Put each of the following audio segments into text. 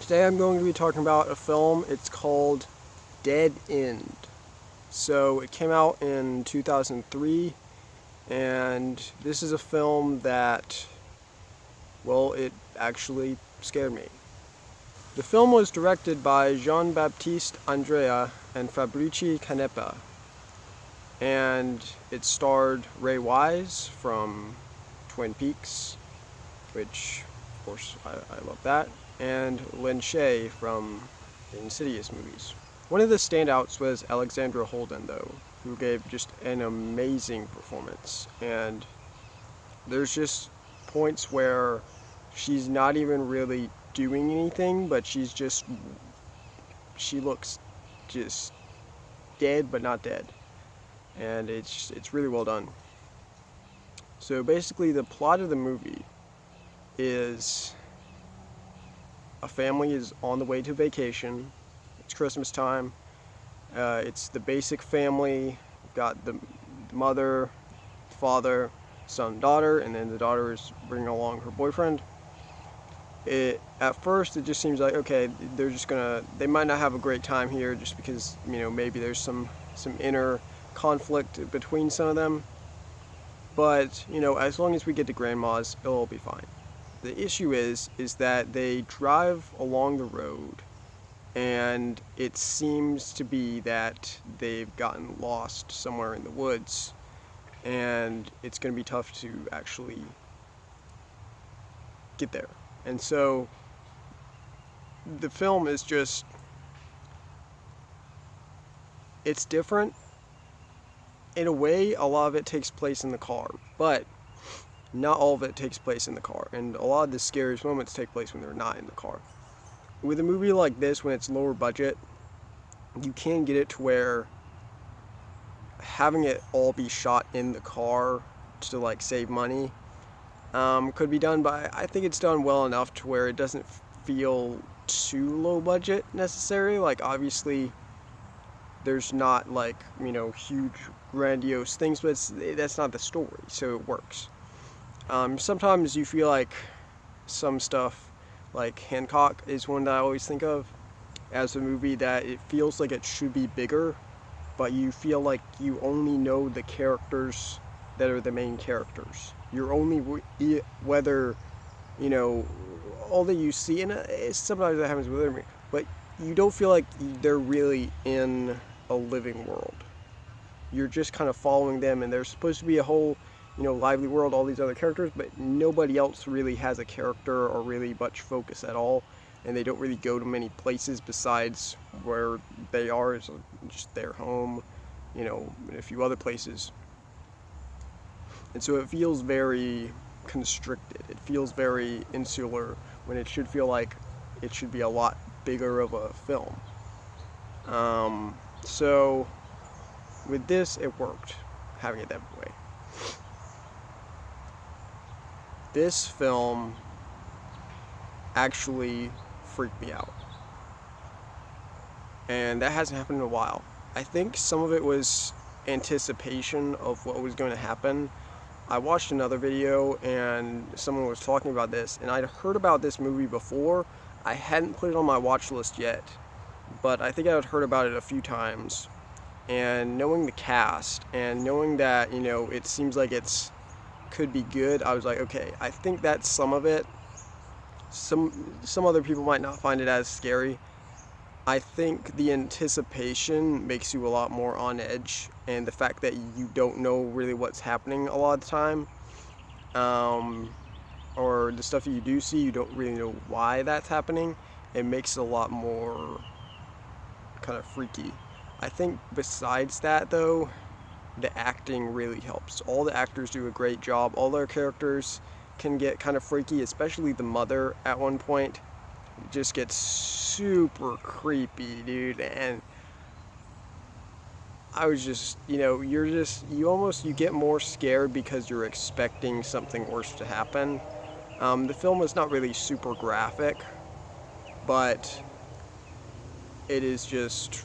Today I'm going to be talking about a film. It's called Dead End. So it came out in 2003, and this is a film that, well, it actually scared me. The film was directed by Jean-Baptiste Andrea and Fabrici Canepa, and it starred Ray Wise from Twin Peaks, which, of course, I love that, and Lin Shaye from the Insidious movies. One of the standouts was Alexandra Holden, though, who gave just an amazing performance. And there's just points where she's not even really doing anything, but she looks just dead, but not dead. And it's really well done. So basically, the plot of the movie is a family is on the way to vacation. It's Christmas time. It's the basic family. We've got the mother, father, son, daughter, and then the daughter is bringing along her boyfriend. At first it just seems like, okay, they might not have a great time here just because, maybe there's some inner conflict between some of them. But, as long as we get to grandma's, it'll all be fine. The issue is that they drive along the road, and it seems to be that they've gotten lost somewhere in the woods, and it's going to be tough to actually get there. And so the film is just, it's different. In a way, a lot of it takes place in the car, but not all of it takes place in the car, and a lot of the scariest moments take place when they're not in the car. With a movie like this, when it's lower budget, you can get it to where having it all be shot in the car to save money could be done, but I think it's done well enough to where it doesn't feel too low budget necessarily. Obviously there's not huge grandiose things, but that's not the story, so it works. Sometimes you feel like some stuff, like Hancock is one that I always think of as a movie that it feels like it should be bigger, but you feel like you only know the characters that are the main characters. You're only whether, all that you see, and sometimes that happens with me, but you don't feel like they're really in a living world. You're just kind of following them, and there's supposed to be a whole lively world, all these other characters, but nobody else really has a character or really much focus at all, and they don't really go to many places besides where they are, is just their home, and a few other places. And so it feels very constricted. It feels very insular when it should feel like it should be a lot bigger of a film. So with this, it worked, having it that way. This film actually freaked me out, and that hasn't happened in a while. I think some of it was anticipation of what was going to happen. I watched another video and someone was talking about this, and I'd heard about this movie before. I hadn't put it on my watch list yet, but I think I had heard about it a few times, and knowing the cast and knowing that it seems like it's could be good, I was like, okay, I think that's some of it. Some other people might not find it as scary. I think the anticipation makes you a lot more on edge, and the fact that you don't know really what's happening a lot of the time, or the stuff that you do see, you don't really know why that's happening. It makes it a lot more kind of freaky. I think besides that, though, the acting really helps. All the actors do a great job. All their characters can get kind of freaky, especially the mother at one point. It just gets super creepy, dude. And I was just, you get more scared because you're expecting something worse to happen. The film is not really super graphic, but it is just,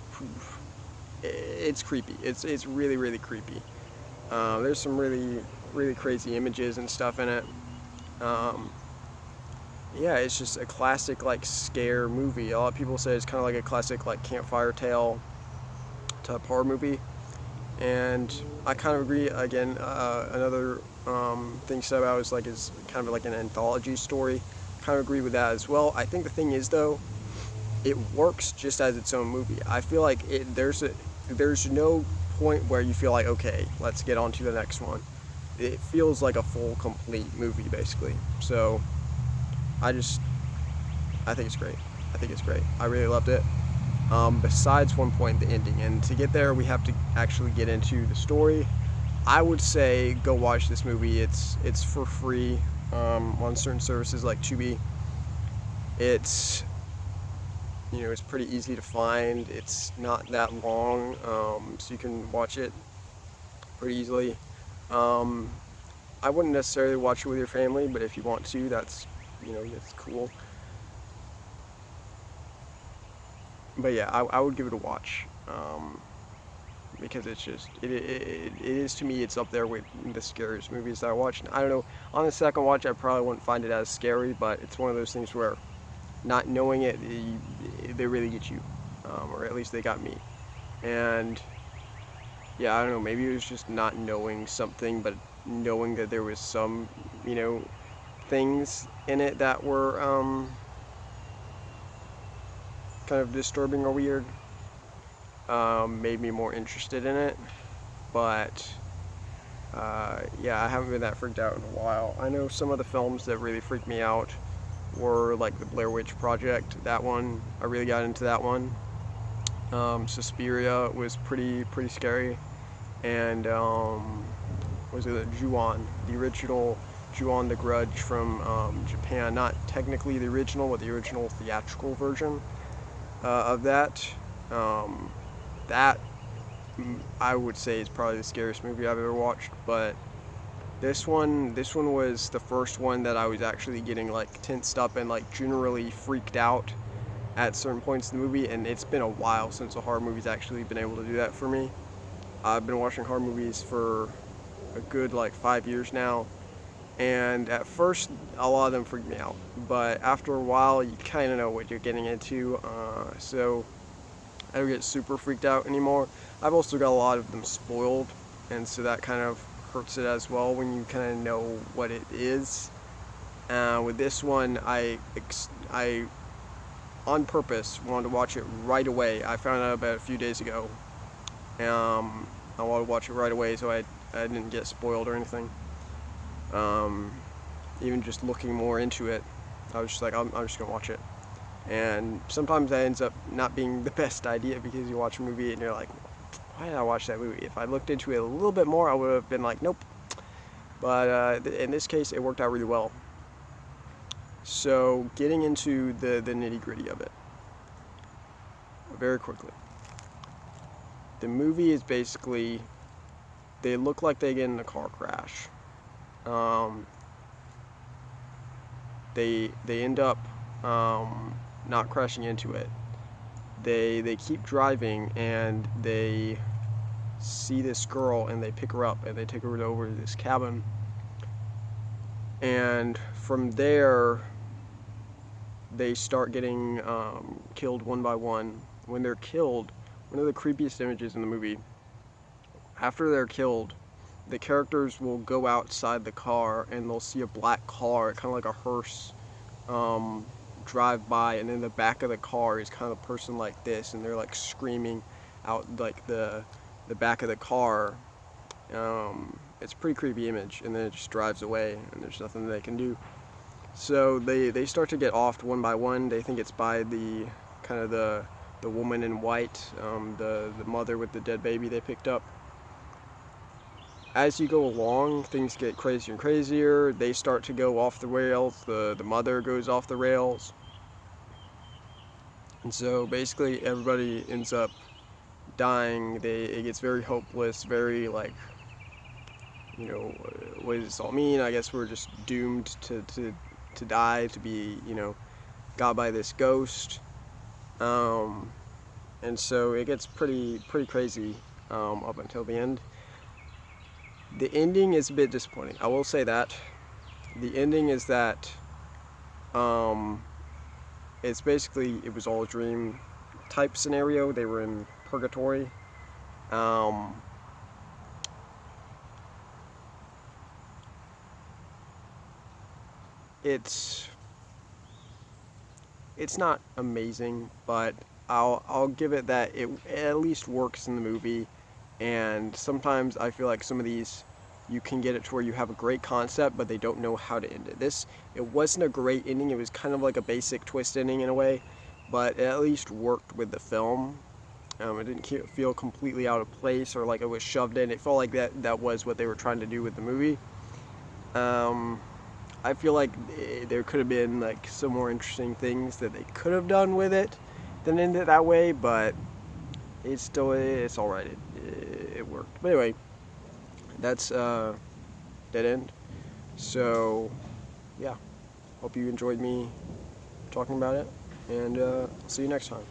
it's creepy. It's really, really creepy. There's some really, really crazy images and stuff in it. yeah, it's just a classic like scare movie. A lot of people say it's kind of like a classic like campfire tale type horror movie, and I kind of agree. Again, another thing said about it was like it's kind of like an anthology story. Kind of agree with that as well. I think the thing is though, it works just as its own movie. I feel like there's no point where you feel like, okay, let's get on to the next one. It feels like a full complete movie basically. So I just I think it's great. I think it's great. I really loved it. Besides one point, the ending, and to get there, we have to actually get into the story. I would say go watch this movie. It's for free on certain services like Tubi. It's it's pretty easy to find. It's not that long, so you can watch it pretty easily. Um, I wouldn't necessarily watch it with your family, but if you want to, that's cool. But yeah, I would give it a watch because it's just it is to me. It's up there with the scariest movies that I watched. I don't know. On the second watch, I probably wouldn't find it as scary, but it's one of those things where not knowing it, they really get you, or at least they got me. And yeah, I don't know. Maybe it was just not knowing something, but knowing that there was some, things in it that were kind of disturbing or weird. Made me more interested in it. But yeah, I haven't been that freaked out in a while. I know some of the films that really freaked me out were like the Blair Witch Project. That one, I really got into that one. Suspiria was pretty scary, and was it Ju-on, the original Ju-on the Grudge from Japan? Not technically the original, but the original theatrical version of that. That I would say is probably the scariest movie I've ever watched. But this one was the first one that I was actually getting like tensed up and like generally freaked out at certain points in the movie. And it's been a while since a horror movie's actually been able to do that for me. I've been watching horror movies for a good like 5 years now, and at first a lot of them freaked me out, but after a while you kind of know what you're getting into, so I don't get super freaked out anymore. I've also got a lot of them spoiled, and so that kind of hurts it as well when you kind of know what it is. With this one, I on purpose wanted to watch it right away. I found out about it a few days ago. I wanted to watch it right away, so I didn't get spoiled or anything. Um, Even just looking more into it, I was just like, I'm just gonna watch it. And sometimes that ends up not being the best idea because you watch a movie and you're like, why did I watch that movie? If I looked into it a little bit more, I would have been like, nope. But in this case, it worked out really well. So getting into the nitty gritty of it very quickly. The movie is basically, they look like they get in a car crash. They end up not crashing into it. They keep driving and they see this girl and they pick her up and they take her over to this cabin. And from there, they start getting killed one by one. When they're killed, one of the creepiest images in the movie, after they're killed, the characters will go outside the car and they'll see a black car, kind of like a hearse, drive by, and in the back of the car is kind of a person like this, and they're like screaming out like the back of the car. It's a pretty creepy image, and then it just drives away, and there's nothing they can do. So they start to get offed one by one. They think it's by the kind of the woman in white, the mother with the dead baby they picked up. As you go along, things get crazier and crazier. They start to go off the rails. The mother goes off the rails. And so basically everybody ends up dying. It gets very hopeless, very like, what does this all mean? I guess we're just doomed to die, to be, got by this ghost. And so it gets pretty crazy up until the end. The ending is a bit disappointing. I will say that. The ending is that Um, it's basically, it was all a dream type scenario. They were in purgatory. Um, it's it's not amazing, but I'll give it that it at least works in the movie. And sometimes I feel like some of these, you can get it to where you have a great concept, but they don't know how to end it. This, it wasn't a great ending. It was kind of like a basic twist ending in a way, but it at least worked with the film. It didn't feel completely out of place or like it was shoved in. It felt like that was what they were trying to do with the movie. Um, I feel like there could have been like some more interesting things that they could have done with it than end it that way, but it's all right. It worked. But anyway, that's dead end. So yeah, hope you enjoyed me talking about it, and see you next time.